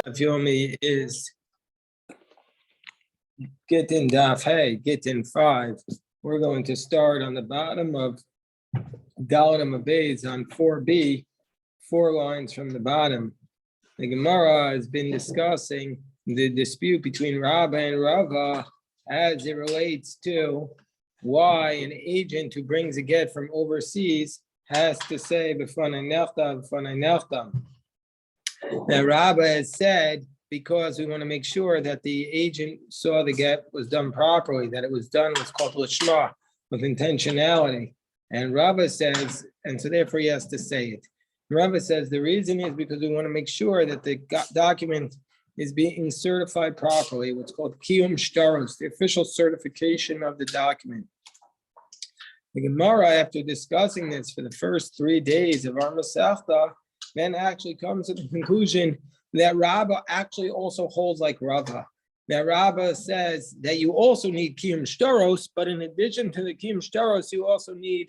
Yomi is Gittin Daf Hey, Gittin 5. We're going to start on the bottom of Dalim Abayz on 4b, 4 lines from the bottom. The Gemara has been discussing the dispute between Rabba and Rava as it relates to why an agent who brings a get from overseas has to say B'fanei nechtam, B'fanei nechtam. Now Rabba has said, because we want to make sure that the agent saw the get was done properly, that it was done what's called lishma, with intentionality. And Rabba says, and so therefore he has to say it. Rabba says the reason is because we want to make sure that the document is being certified properly, what's called kiyum shtaros, the official certification of the document. The Gemara, after discussing this for the first 3 days of our Masechta, then actually comes to the conclusion that Rabba actually also holds like Rava. That Rabba says that you also need kiyum shtaros, but in addition to the kiyum shtaros, you also need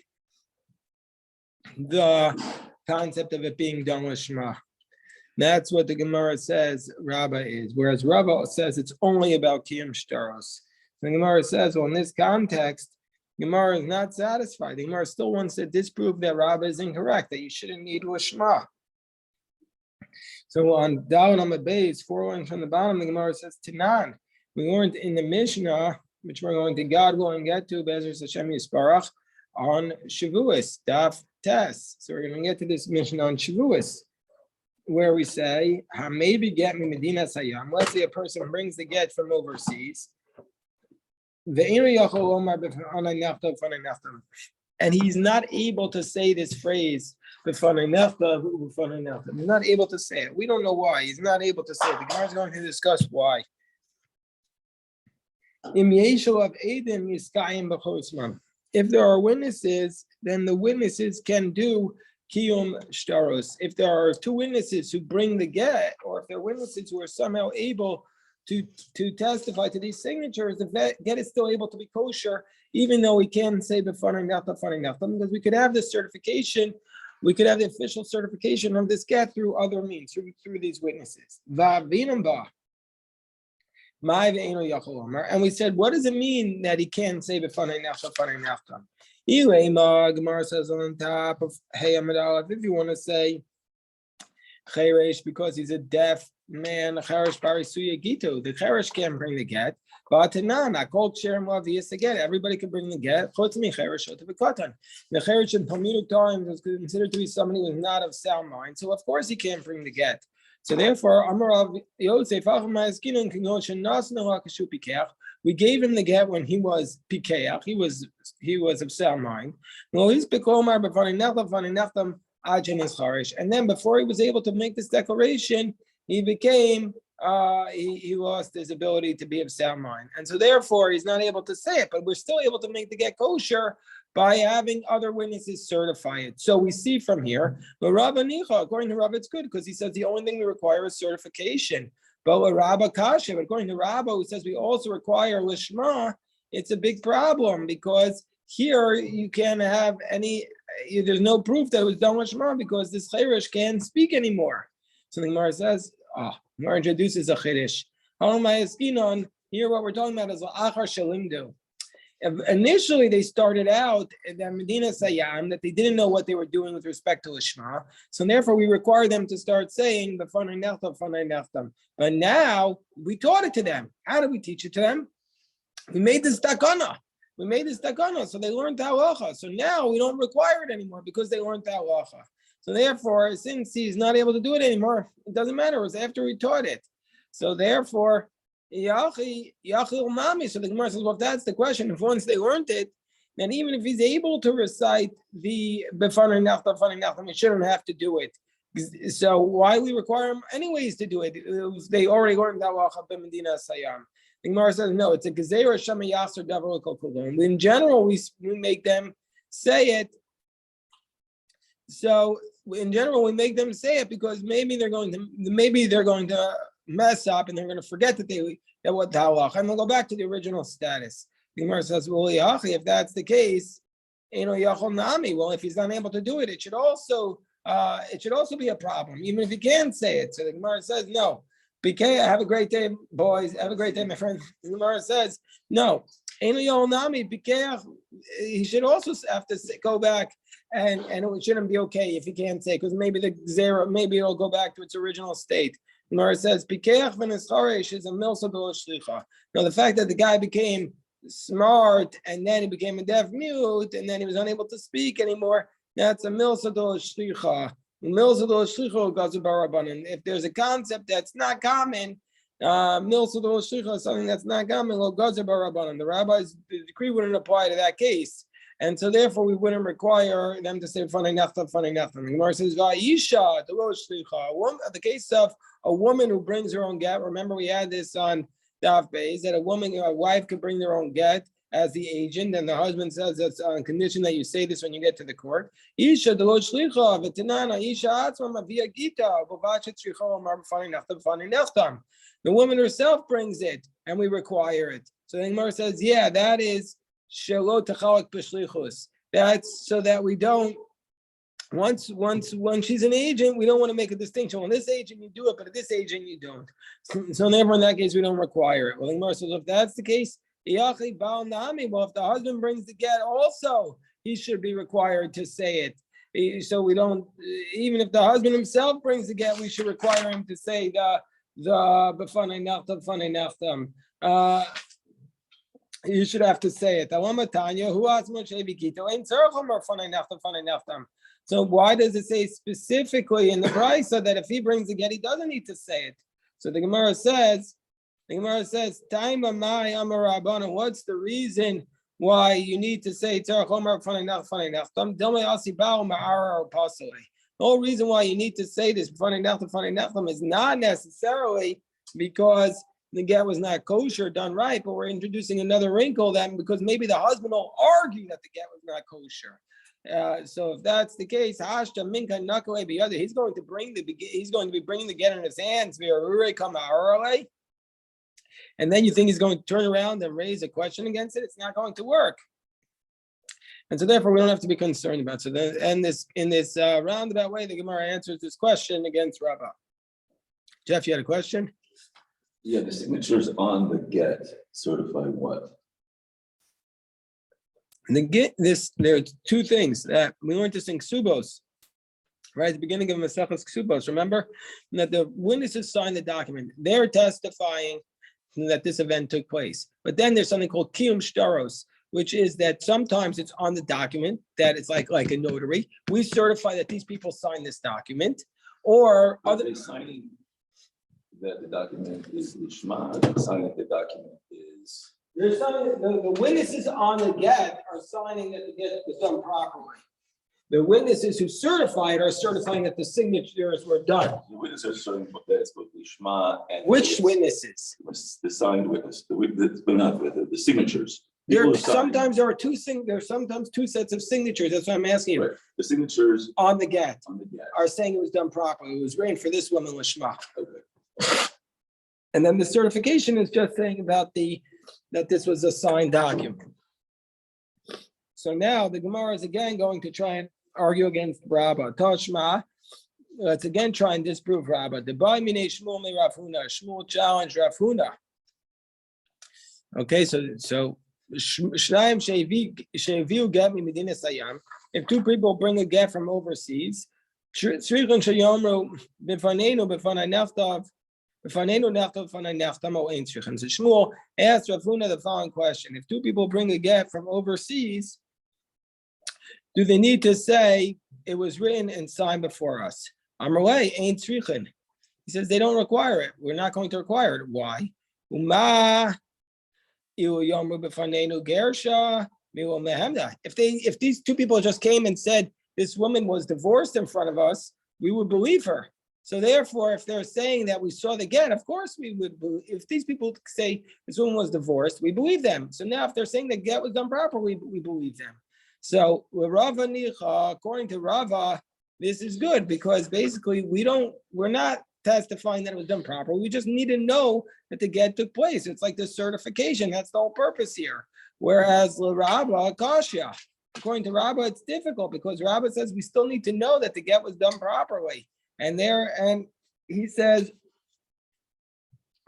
the concept of it being done with Shema. That's what the Gemara says Rabba is, whereas Rabba says it's only about kiyum shtaros. The Gemara says, well, in this context, Gemara is not satisfied. The Gemara still wants to disprove that Rabba is incorrect, that you shouldn't need Lishma. So on down on the base, 4 lines from the bottom, the Gemara says Tanan. We learned in the Mishnah, which we're going to God will and get to Bezer Hashem Yisparach on Shavuos, Daf Tes. So we're going to get to this Mishnah on Shavuos, where we say, maybe get me Medina Sayam. Let's say a person brings the get from overseas. And he's not able to say this phrase, he's not able to say it. We don't know why. He's not able to say it. The Gemara is going to discuss why. If there are witnesses, then the witnesses can do kiyum shtaros. If there are 2 witnesses who bring the get, or if there are witnesses who are somehow able to testify to these signatures, the get is still able to be kosher, even though we can say b'fanei nechtam, because we could have this certification, we could have the official certification of this get through other means, through these witnesses. And we said, what does it mean that he can't say b'fanei nechtam? Gemara says on top of Hey Amud Aleph, if you want to say Cheresh because he's a deaf man, Cheresh Barisuya Gito, the Cheresh can't bring the get. But I called Sherem obvious to get. Everybody can bring the get. The Cheresh in Talmudic times was considered to be somebody who was not of sound mind, so of course he can't bring the get. So therefore, we gave him the get when he was pikeach. He was of sound mind. And then before he was able to make this declaration, he became he lost his ability to be of sound mind, and so therefore he's not able to say it. But we're still able to make the get kosher by having other witnesses certify it. So we see from here, but Rabba Nicha, according to Rabba, it's good because he says the only thing we require is certification. But with Rabba Kasha, according to Rabba, who says we also require Lishma, it's a big problem because here you can't have any. There's no proof that it was done with Shema because this Cheresh can't speak anymore. So the Gemara says, Gemara introduces a Cheresh. Here what we're talking about is Achar Shalimdu. Initially, they started out in the Medina Sayam that they didn't know what they were doing with respect to Lishma. So therefore, we require them to start saying B'fanei nechtam, B'fanei nechtam. But now we taught it to them. How did we teach it to them? We made this takana. So they learned halacha. So now we don't require it anymore because they learned halacha. So therefore, since he's not able to do it anymore, it doesn't matter. It was after we taught it. So therefore, Yachi Mami. So the Gemara says, well, if that's the question, if once they learned it, then even if he's able to recite the B'fanei nechtam, he shouldn't have to do it. So why we require him anyways to do it? They already learned halacha b'Medina Sayam. The Gemara says, no, it's a gezerah shema yasser davar l'kol kulon. In general, we make them say it. So in general, we make them say it because maybe they're going to mess up and they're going to forget that what the halacha, and they'll go back to the original status. The Gemara says, well, if that's the case, yachol nami. Well, if he's not able to do it, it should also be a problem, even if he can't say it. So the Gemara says, no. BK, have a great day, boys. Have a great day, my friend. Gemara says, no. BK, he should also have to go back and it shouldn't be okay if he can't say, because maybe the zero, maybe it'll go back to its original state. Gemara says, Pikech v'nescharesh is a milsa b'loshlicha. Now, the fact that the guy became smart and then he became a deaf mute and then he was unable to speak anymore, that's a milsa b'loshlicha. If there's a concept that's not common, something that's not common, the rabbi's decree wouldn't apply to that case. And so therefore we wouldn't require them to say funny nachtam. The Gemara says, the case of a woman who brings her own get. Remember, we had this on Daf Beis, that a wife could bring their own get as the agent, and the husband says that's on condition that you say this when you get to the court. The woman herself brings it, and we require it. So the Gemara says, yeah, that is shelo techalak b'shlichus. That's so that we don't. Once she's an agent, we don't want to make a distinction. On this agent you do it, but at this agent you don't. So therefore, in that case, we don't require it. Well, the Gemara says, if that's the case, well, if the husband brings the get, also he should be required to say it. So we don't, even if the husband himself brings the get, we should require him to say the b'fanei nachtam. You should have to say it. So why does it say specifically in the Brisa that if he brings the get, he doesn't need to say it? So the Gemara says, what's the reason why you need to say the whole reason why you need to say this is not necessarily because the get was not kosher, done right, but we're introducing another wrinkle that because maybe the husband will argue that the get was not kosher. So if that's the case, he's going to be bringing the get in his hands. And then you think he's going to turn around and raise a question against it? It's not going to work. And so therefore, we don't have to be concerned about it. So then, and in this roundabout way, the Gemara answers this question against Rabbah. Jeff, you had a question? Yeah, the signatures on the get certify what? There are two things that we learned this in Ksubos, right at the beginning of Maseches Ksubos. Remember that the witnesses sign the document. They're testifying that this event took place. But then there's something called Kiyum Shtaros, which is that sometimes it's on the document, that it's like a notary. We certify that these people signed this document, or are they signing that the document is Lishma, signing that the document is... There's something, the witnesses on the get are signing that the get was done properly. The witnesses who certified are certifying that the signatures were done. The witnesses are certifying that it's both Lishma and... Which witnesses? The signed witness, the signatures. Sometimes there are there's sometimes two sets of signatures. That's what I'm asking you. Right. The signatures on the get are saying it was done properly. It was written for this woman, Lishma. Okay. And then the certification is just saying about that this was a signed document. So now the Gemara is again going to try and argue against Rabbah. Toshma, let's again try and disprove Rabbah. The Ba'imine Shmuel me Rav Huna. Shmuel challenged Rav Huna. Okay, so Shnayim sheviu get mi medina sayam. If two people bring a get from overseas, tzrichon sheyomru b'fanenu b'fanei naftav. So Shmuel asked Rav Huna the following question: if two people bring a get from overseas, do they need to say it was written and signed before us? Amrulay ain't tzrichon. He says they don't require it. We're not going to require it. Why? If these two people just came and said this woman was divorced in front of us, we would believe her. So therefore, if they're saying that we saw the get, of course we would believe. If these people say this woman was divorced, we believe them. So now if they're saying the get was done properly, we believe them. So Rava Nicha, according to Rava, this is good because basically we're not testifying that it was done properly. We just need to know that the get took place. It's like the certification. That's the whole purpose here. Whereas Rava, Kasha, according to Rava, it's difficult because Rava says we still need to know that the get was done properly. And he says,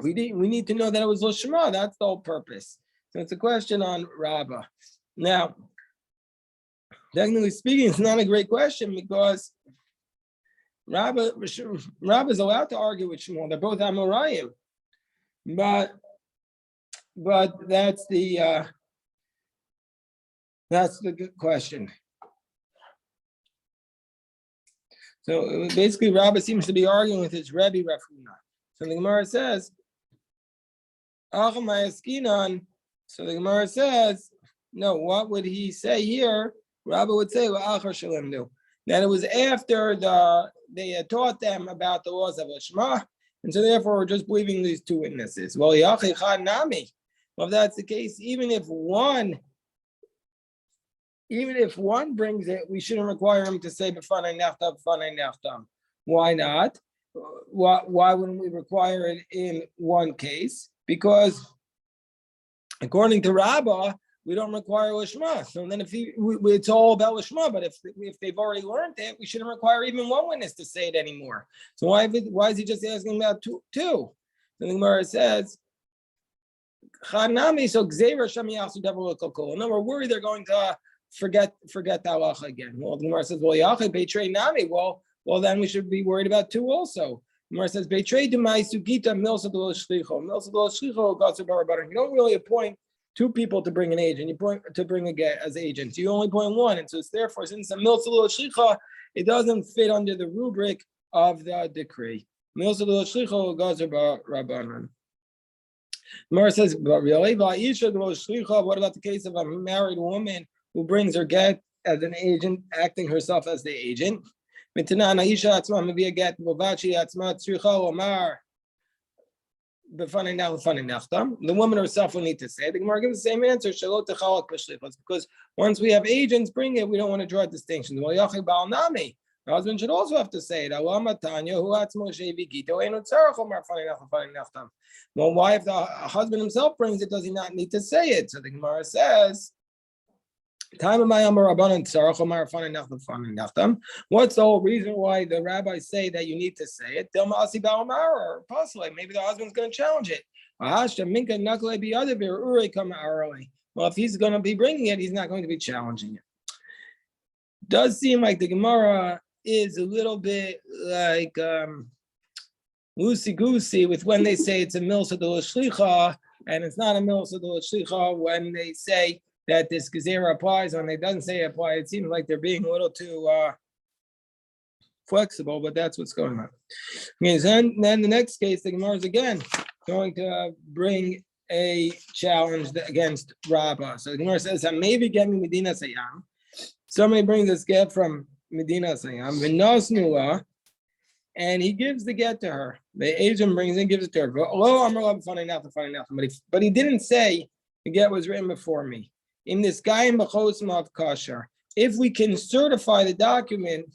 We need to know that it was Lishma. That's the whole purpose. So it's a question on Rabbah. Now, technically speaking, it's not a great question because Rabbah is allowed to argue with Shmuel. They're both Amorayim, but that's the good question. So basically, Rabbah seems to be arguing with his Rebbe Rav Huna. So the Gemara says, so the Gemara says, no, what would he say here? Rabbah would say, that it was after they had taught them about the laws of Lishma, and so therefore we're just believing these two witnesses. Well, if that's the case, even if one brings it, we shouldn't require him to say b'fanei nechtam. Why not? Why wouldn't we require it in one case? Because according to Rabbah, we don't require Lishma. So then it's all about Lishma, but if they've already learned it, we shouldn't require even one witness to say it anymore. So why is he just asking about two? So the Gemara says, Chanami, so Gzeira Shamiyasu Devar Kokol. No, we're worried they're going to forget the halacha again. Well, the Gemara says, well, Yachid Beitrei Nami. Well, then we should be worried about two also. The Gemara says, Beitrei Demai Sugita Milsa Delo Shlicho. Milsa Delo Shlicho Gatsu Barabar. You don't really appoint two people to bring an agent. You point to bring a get as agents. You only point one, and so it's therefore since the Milsa Delo Shlicha, it doesn't fit under the rubric of the decree. Milsa Delo Shlicho Gatsu Barabar. Gemara says, but really, what about the case of a married woman who brings her get as an agent, acting herself as the agent? The woman herself will need to say. The Gemara gives the same answer. Because once we have agents bring it, we don't want to draw a distinction. The husband should also have to say it. Well, why if the husband himself brings it, does he not need to say it? So the Gemara says, what's the whole reason why the rabbis say that you need to say it? Maybe the husband's going to challenge it. Well, if he's going to be bringing it, he's not going to be challenging it. Does seem like the Gemara is a little bit like loosey-goosey with when they say it's a milsa de l'shlicha and it's not a milsa de l'shlicha when they say that this gezerah applies. When it doesn't say it applies, it seems like they're being a little too flexible, but that's what's going on. Okay, so then the next case, the Gemara is again going to bring a challenge against Rabbah. So the Gemara says, maybe get me Medina Sayam. Somebody brings this get from Medina Sayam, and he gives the get to her. The agent brings it, gives it to her. But he didn't say the get was written before me. In this guy in Bechosmav Kasher, if we can certify the document,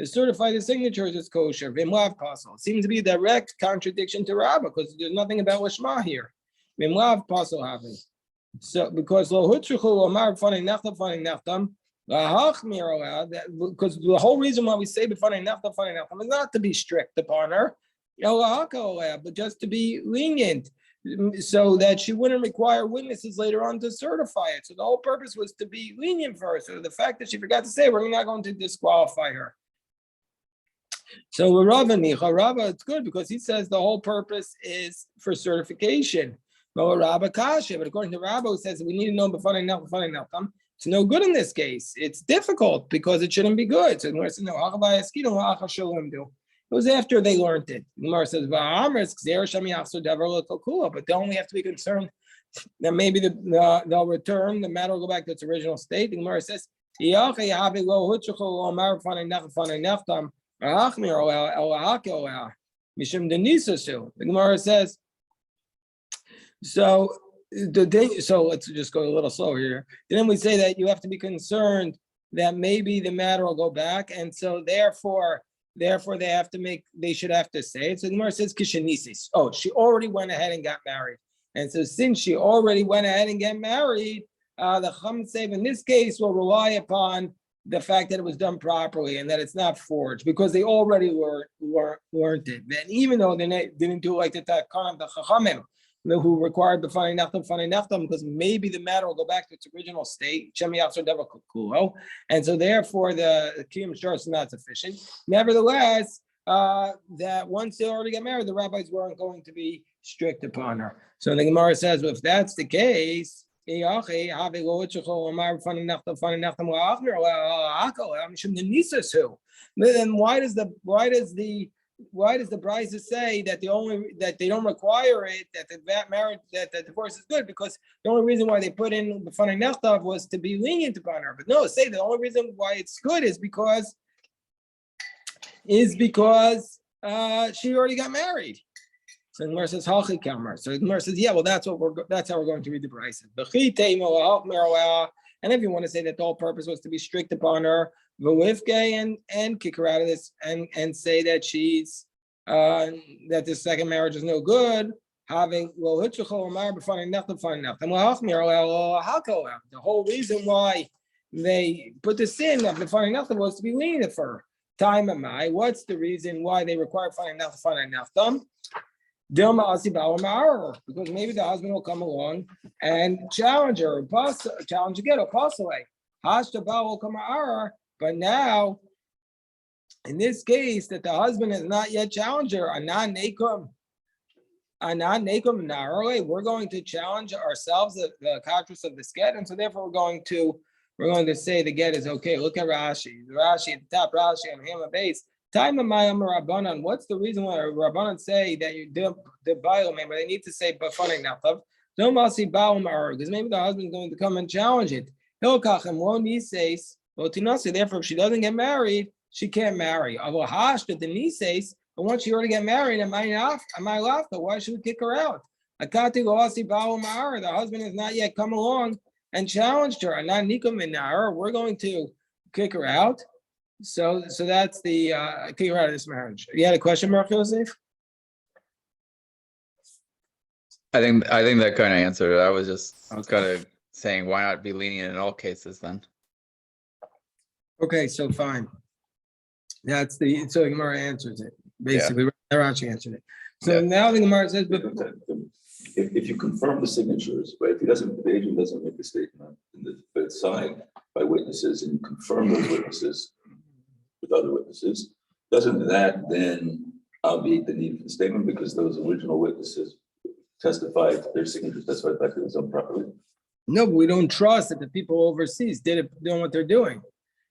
certify the signatures as kosher, Vimlav Pasal. It seems to be a direct contradiction to Rabbah because there's nothing about Lishma here. Vimlav Pasal having. So because Lo Hutruchu Omar Fanei Nachtam, because the whole reason why we say b'fanei nechtam is not to be strict upon her, but just to be lenient, so that she wouldn't require witnesses later on to certify it. So the whole purpose was to be lenient for her. So the fact that she forgot to say, we're not going to disqualify her. So Rabbah, it's good because he says the whole purpose is for certification. But Rabbah Kasha, but according to Rabbah, who says we need to know b'fanei nechtam, it's no good in this case. It's difficult because it shouldn't be good. So the Gemara says, no, it was after they learned it. The Gemara says, but don't we have to be concerned that maybe they'll return, the matter will go back to its original state? The Gemara says, the Gemara says, so let's just go a little slower here. Then we say that you have to be concerned that maybe the matter will go back, and so therefore they should have to say it. So the Gemara says Kishanisis. Oh, she already went ahead and got married, and so since she already went ahead and got married, the Chacham say in this case will rely upon the fact that it was done properly and that it's not forged because they already learned it. And even though they didn't do like the Takam, the Chachamim, who required the Fanei Nachtam, because maybe the matter will go back to its original state. And so therefore the Kiyum Shtar is not sufficient. Nevertheless, that once they already got married, the rabbis weren't going to be strict upon her. So the Gemara says, well, if that's the case, then why does the Brisa say that that they don't require it, that the marriage, that the divorce is good, because the only reason why they put in the Fanei Nachtav was to be lenient upon her. But no, say the only reason why it's good is because she already got married. So the Gemara says, Hachi Kamar. So the Gemara says, yeah, well, that's how we're going to read the Brisa. And if you want to say that the whole purpose was to be strict upon her, and kick her out of this and say that she's that this second marriage is no good, the whole reason why they put this in of the Fanei Nachtam was to be lenient for her. Time am I? What's the reason why they require Fanei Nachtam? Because maybe the husband will come along and challenge her, challenge again, or pass away. Will come out. But now, in this case, that the husband has not yet challenged her, we're going to challenge ourselves the contrast of the get, and so therefore we're going to say the get is okay. Look at Rashi. Rashi at the top, Rashi on Hema base. Time of my Rabbanan. What's the reason why Rabbanan say that you do the bioman, but they need to say Bafanik Nachtav? Don't must because maybe the husband's going to come and challenge it. Hilkachem won't he says. Therefore, if she doesn't get married, she can't marry. But once she already get married, am I left? Why should we kick her out? The husband has not yet come along and challenged her. We're going to kick her out. So that's the kick her out of this marriage. You had a question, Mark Yosef? I think that kind of answered it. I was kind of saying, why not be lenient in all cases then? Okay, so fine. So the Gemara answers it. Basically, Rashi answered it. So now the Gemara says, but if you confirm the signatures, right? If the agent doesn't make a statement, and it's signed by witnesses, and you confirm those witnesses with other witnesses, doesn't that then obviate the need for the statement because those original witnesses testified, their signatures testified that it was done properly? No, but we don't trust that the people overseas doing what they're doing.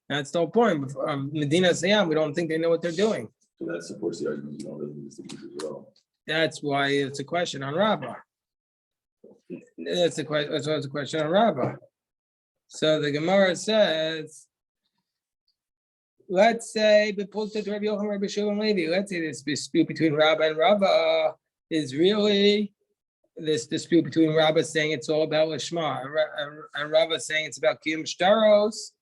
That's the whole point. Medina Sayyam, we don't think they know what they're doing. So that supports the argument you don't really need the signatures at all. That's why it's a question on Rabbah. That's why it's a question on Rabbah. So the Gemara says, let's say let's say this dispute between Rabbah and Rabbah is really this dispute between Rabbah saying it's all about Lishma and Rabbah saying it's about Kiyum Shtaros.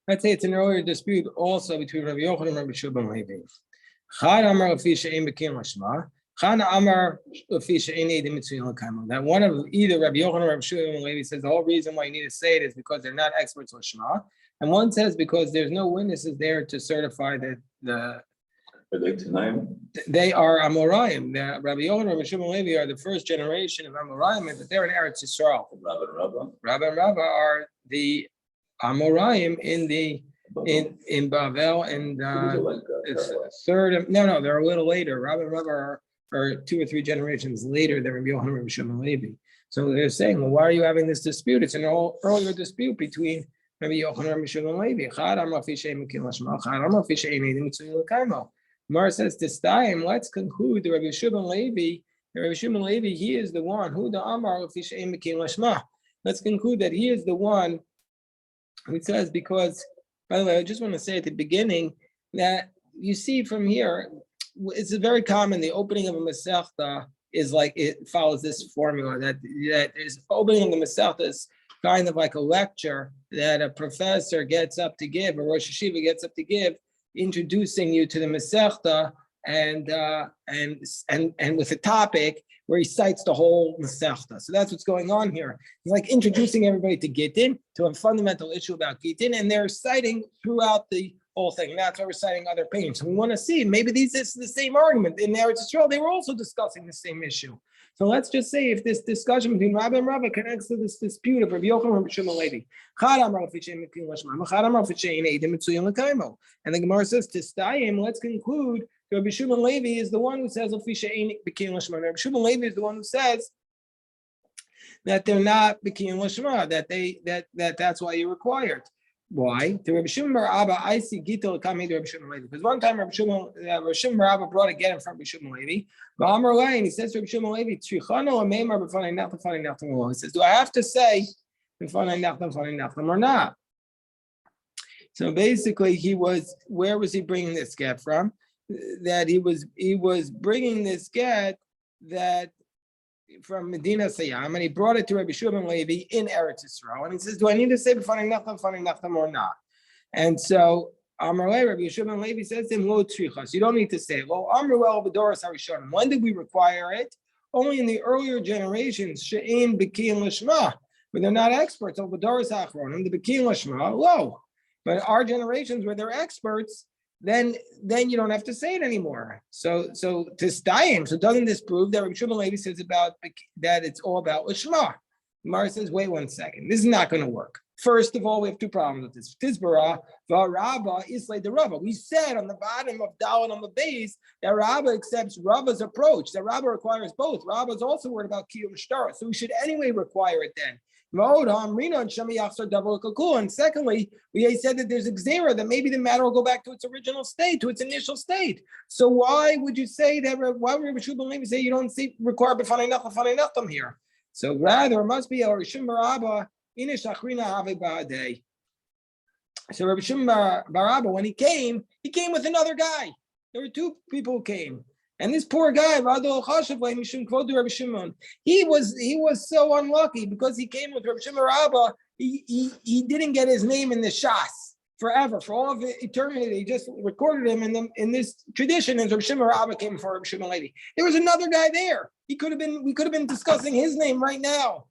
Let's say it's an earlier dispute also between Rabbi Yochanan and Rabbi Shua ben Levi. Chad Amar Lafi She'ein B'Kiyum Lishma. Chad Amar Lafi She'ein Eidim Mitzvah L'Kaimo. That one of either Rabbi Yochanan or Rabbi Shua ben Levi says the whole reason why you need to say it is because they're not experts Lishma, and one says because there's no witnesses there to certify that Are they Tanaim? They are Amoraim. Rabbi Yochanan and Rabbi Shua ben Levi are the first generation of Amoraim, but they're in Eretz Yisrael. Rabba and Rabba are the Amoraim in Bavel and it's third. No, they're a little later. Rabba and Rabba are 2 or 3 generations later than Rabbi Yochanan and Rabbi Shua ben Levi. So they're saying, well, why are you having this dispute? It's an earlier dispute between Rabbi Yochanan and Rabbi Shua ben Levi. Mar says this time, let's conclude the Rabbi Shua ben Levi. Rabbi Shua ben Levi, he is the one who the Amar Lashma. Let's conclude that he is the one who says, because, by the way, I just want to say at the beginning that you see from here, it's very common. The opening of a Masechta is like it follows this formula that is opening of the Masechta is kind of like a lecture that a professor gets up to give, or Rosh Hashiva gets up to give, introducing you to the Masechta and with a topic where he cites the whole Masechta. So that's what's going on here. He's like introducing everybody to Gittin, to a fundamental issue about Gittin, and they're citing throughout the whole thing. And that's why we're citing other paintings. So we want to see maybe this is the same argument. In Eretz Yisrael, they were also discussing the same issue. So let's just say if this discussion between Rabbi and Rabbi connects to this dispute of Rabbi Yochanan and Rabbi Shimon Levi. And the Gemara says, Tistayim, let's conclude Rabbi Shimon Levi is the one who says, Rabbi Shimon Levi is the one who says that they're not B'kiyum Lashma, that's why you're required. Why? To Rabbi Shimon Bar Abba, I see Gittin coming to Rabbi Shimon Levi. Because one time Rabbi Shimon Bar Abba brought a get in front of Rabbi Shimon Levi. And he says to Rabbi Shimon Levi, he says, do I have to say or not? So basically, where was he bringing this get from? That he was bringing this get that from Medina Sayyam, and he brought it to Rabbi Shimon Levi in Eretz Yisrael, and he says, "Do I need to say b'fanei nachtam or not?" And so Amarle Rabbi Shimon Levi says to him, "Lo tzrichas, you don't need to say." Lo Amruel b'doras harishonim. When did we require it? Only in the earlier generations. She'im b'kiyum l'shma, but they're not experts. Over b'doras hachronim, the b'kiyum l'shma, low. But our generations where they're experts, then you don't have to say it anymore. So to stayim. So doesn't this prove that Rabbi Shimon Levi says about that it's all about Lishma? Gemara says, wait 1 second. This is not going to work. First of all, we have two problems with this. Tizbara, Rabba, Islay the Rabba. We said on the bottom of Dalit on the base that Rabba accepts Rabba's approach, that Rabba requires both. Rabba is also worried about Kiyum Shtara. So we should anyway require it then. And secondly, we said that there's a gzera that maybe the matter will go back to its original state, to its initial state. So why would you say that? Why would Rabbi Shimon Levi say you don't require b'fanei nachtam here? So rather, it must be a Rishon Barabba inish achrina have ba'adei. So Rabbi Shimon Barabba, when he came with another guy. There were two people who came. And this poor guy, he was so unlucky because he came with Rabbi Shimon Rabba. He didn't get his name in the Shas forever, for all of eternity. They just recorded him in this tradition. And Rabbi Shimon Rabba came for Rabbi Shimon Levi. There was another guy there. We could have been discussing his name right now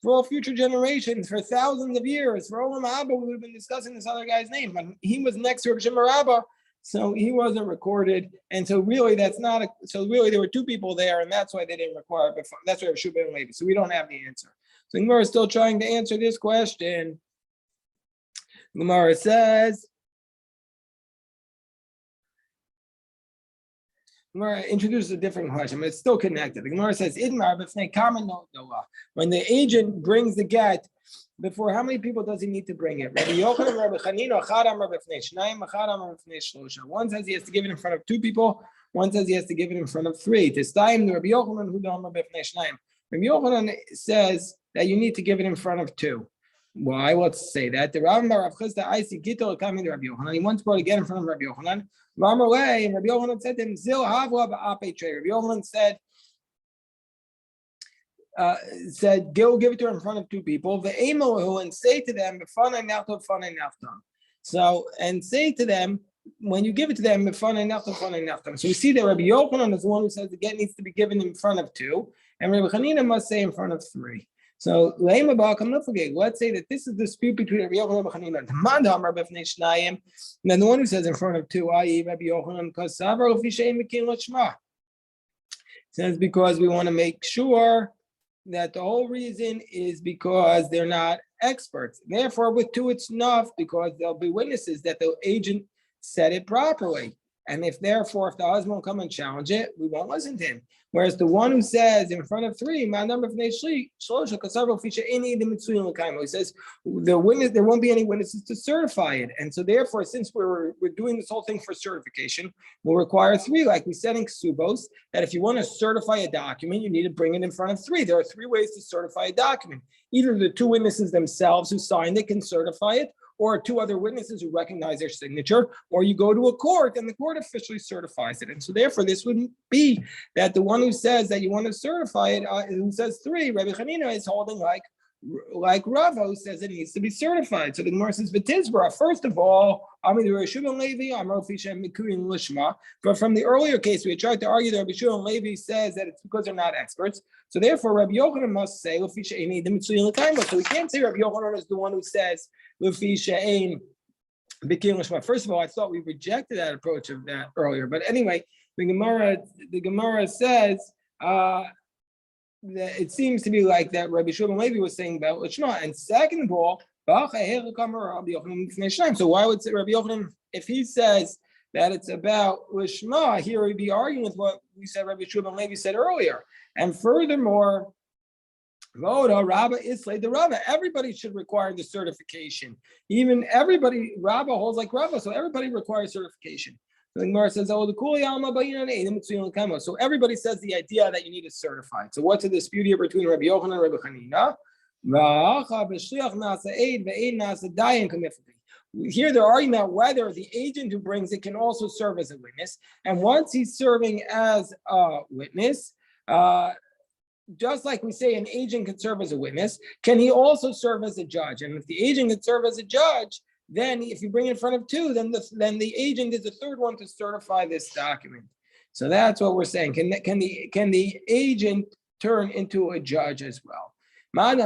for all future generations, for thousands of years. For Olam Abba, we would have been discussing this other guy's name. But he was next to Rabbi Shimon Rabba. So he wasn't recorded, and so really there were two people there, and that's why they didn't require. But that's why Shubin and Levi. So we don't have the answer. So Gemara is still trying to answer this question. Gemara says, Gemara introduces a different question, but it's still connected. The Gemara says, when the agent brings the get, before how many people does he need to bring it? Rabbi Yochanan, Rabbi Chanina, one says he has to give it in front of two people. One says he has to give it in front of three. This time, Rabbi Yochanan, Rabbi Yochanan says that you need to give it in front of two. Why? Let's say that. The Rav Chisda, I see Gittin coming to Rabbi Yochanan. He once brought again in front of Rabbi Yochanan. And Rabbi Yochanan said to him, Zil Havla Ba'ape Trey. Rabbi Yochanan said, go give it to her in front of two people. The Emalahu, and say to them, so, and say to them, when you give it to them, so we see that Rabbi Yochanan is the one who says the get needs to be given in front of two, and Rabbi Chanina must say in front of three. So let's say that this is the dispute between Rabbi Yochanan and Rabbi Chanina. And then the one who says in front of two, i.e. Rabbi Yochanan, says because we want to make sure that the whole reason is because they're not experts. Therefore, with two, it's enough because there'll be witnesses that the agent said it properly. And if the husband will come and challenge it, we won't listen to him. Whereas the one who says in front of three, he says the witness, there won't be any witnesses to certify it. And so therefore, since we're doing this whole thing for certification, we'll require three, like we said in Ksubos, that if you want to certify a document, you need to bring it in front of three. There are three ways to certify a document. Either the two witnesses themselves who signed it can certify it, or two other witnesses who recognize their signature, or you go to a court and the court officially certifies it. And so therefore, this wouldn't be that the one who says that you want to certify it, who says three, Rabbi Chanina is holding like like Ravo says it needs to be certified. So the Gemara says, "V'tizbara." First of all, but from the earlier case, we had tried to argue that Rabbi Shimon Levi says that it's because they're not experts. So therefore, Rabbi Yochanan must say, so we can't say Rabbi Yochanan is the one who says, first of all, I thought we rejected that approach of that earlier. But anyway, the Gemara says that it seems to be like that Rabbi Shimon Levi was saying about Lishma. And second of all, so why would Rabbi Yochanan, if he says that it's about Lishma, here he'd be arguing with what we said Rabbi Shimon Levi said earlier. And furthermore, everybody should require the certification. Even everybody, Rabba holds like Rabba, so everybody requires certification. The Gemara says, so everybody says the idea that you need to certify. So what's the dispute here between Rabbi Yochanan and Rabbi Chanina? Here they're arguing about whether the agent who brings it can also serve as a witness. And once he's serving as a witness, just like we say an agent can serve as a witness, can he also serve as a judge? And if the agent can serve as a judge, then if you bring it in front of two, then the agent is the third one to certify this document. So that's what we're saying. Can the agent turn into a judge as well? I am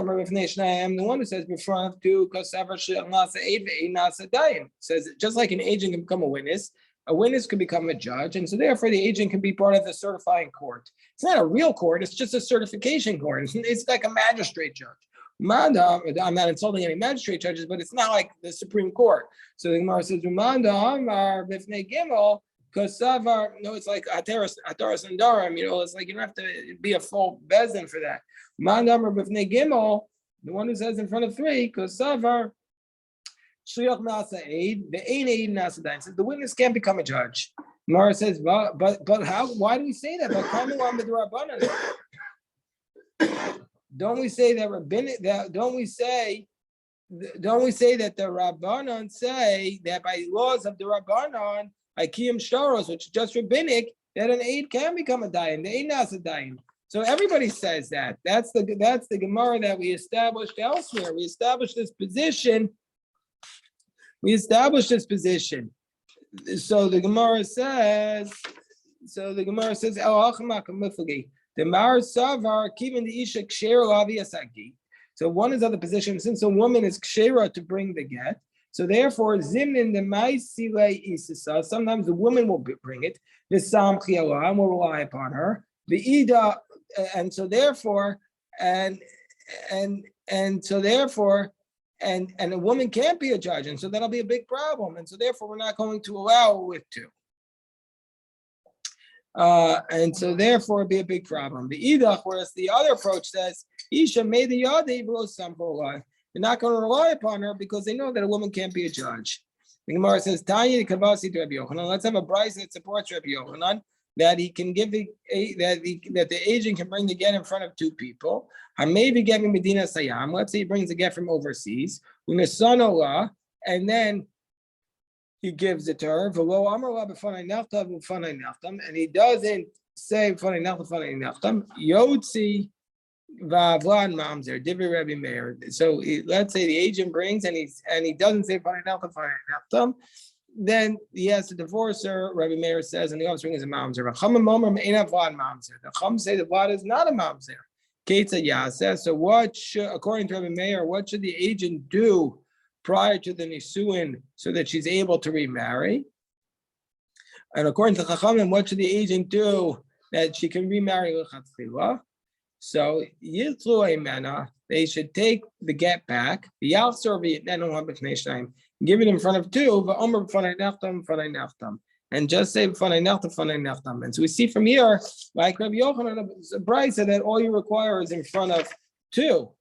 the one who says in front of two, says just like an agent can become a witness could become a judge, and so therefore the agent can be part of the certifying court. It's not a real court, it's just a certification court. It's like a magistrate judge. I'm not insulting any magistrate judges, but it's not like the Supreme Court. So the Gemara says, no, it's like Ataras and Daram, it's like you don't have to be a full bezin for that. The one who says in front of three, Kosavar, the witness can't become a judge. Mara says, but how? Why do we say that? Don't we say that rabbinic? Don't we say that the Rabbanon say that by laws of the Rabbanon, Ikiyam Sharos, which is just rabbinic, that an aid can become a dayan. The aid not a dayan. So everybody says that. That's the Gemara that we established elsewhere. We established this position. So the Gemara says, the Mar Savar Kivin the Isha Kshera Lavi Asagi. So one is on the position, since a woman is Kshera to bring the get, so therefore Zimnin the Maisile Isisa, sometimes the woman will bring it, the Sam Chiala will rely upon her, the Ida, and so therefore, and a woman can't be a judge, and so that'll be a big problem, and so therefore we're not going to allow it with two. And so therefore it'd be a big problem. The idach, whereas the other approach says, Isha made the yadi below some they're not going to rely upon her because they know that a woman can't be a judge. The Gemara says, Tanya Kavasi to Rabbi Yochanan. Let's have a brayso that supports Rabbi Yochanan that he can give that the agent can bring the get in front of two people. I may be giving Medina Sayam. Let's say he brings a get from overseas, and then he gives it to her. And he doesn't say Yotzi Vavlan Mamzer, Divi Rabbi Meir. So let's say the agent brings and he doesn't say then he has to divorce her. Rabbi Meir says, and the offspring is a mamzer. The Chum say the Vlad is not a mamzer. Ketza Yaseh. So according to Rabbi Meir, what should the agent do prior to the nisuin so that she's able to remarry? And according to Chachamim, what should the agent do that she can remarry l'chatchila? So Yitzlu Eimena, they should take the get back. Give it in front of two, and just say and so we see from here, like Rabbi Yochanan, brayso that all you require is in front of two.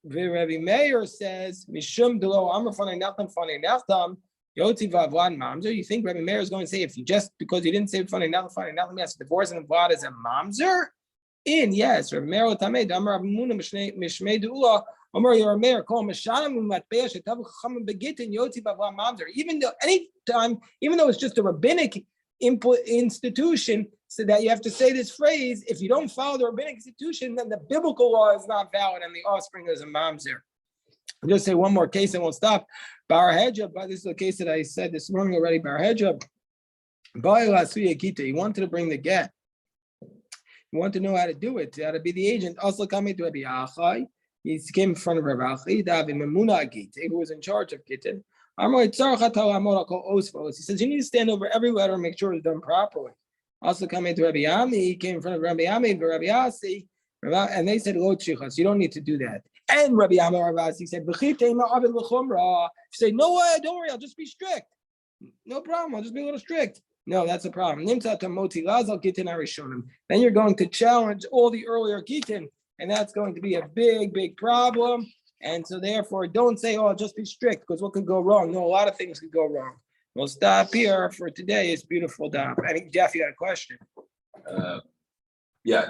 Rabbi Meir says, Mishum delo amar fanei nachtam, yotzi vavlan mamzer. You think Rabbi Meir is going to say, if you just because you didn't say fanei nachtam, you have to divorce and vlad is a mamzer? Yes, Rabbi Meir tamed amar Abimuna mishmei deula. Even though it's just a rabbinic institution, so that you have to say this phrase. If you don't follow the rabbinic institution, then the biblical law is not valid and the offspring is a mamzer. I'll just say one more case and we'll stop. Bar Hedja, but this is a case that I said this morning already. Bar Hedja, he wanted to bring the get. He wanted to know how to do it, how to be the agent. Also coming to Rabbi Achai. He came in front of Rabbi Achai, who was in charge of Gittin. He says, you need to stand over every letter and make sure it's done properly. Also coming to Rabbi Ami, he came in front of Rabbi Ami, Rabbi Asi, and they said, you don't need to do that. And Rabbi Ami, Rabbi Asi said, say, no way, don't worry, I'll just be strict. No problem, I'll just be a little strict. No, that's a problem. Then you're going to challenge all the earlier Gittin, and that's going to be a big, big problem. And so therefore, don't say, oh, just be strict, because what could go wrong? No, a lot of things could go wrong. We'll stop here for today. It's beautiful, Dap. I think, Jeff, you had a question. Yeah.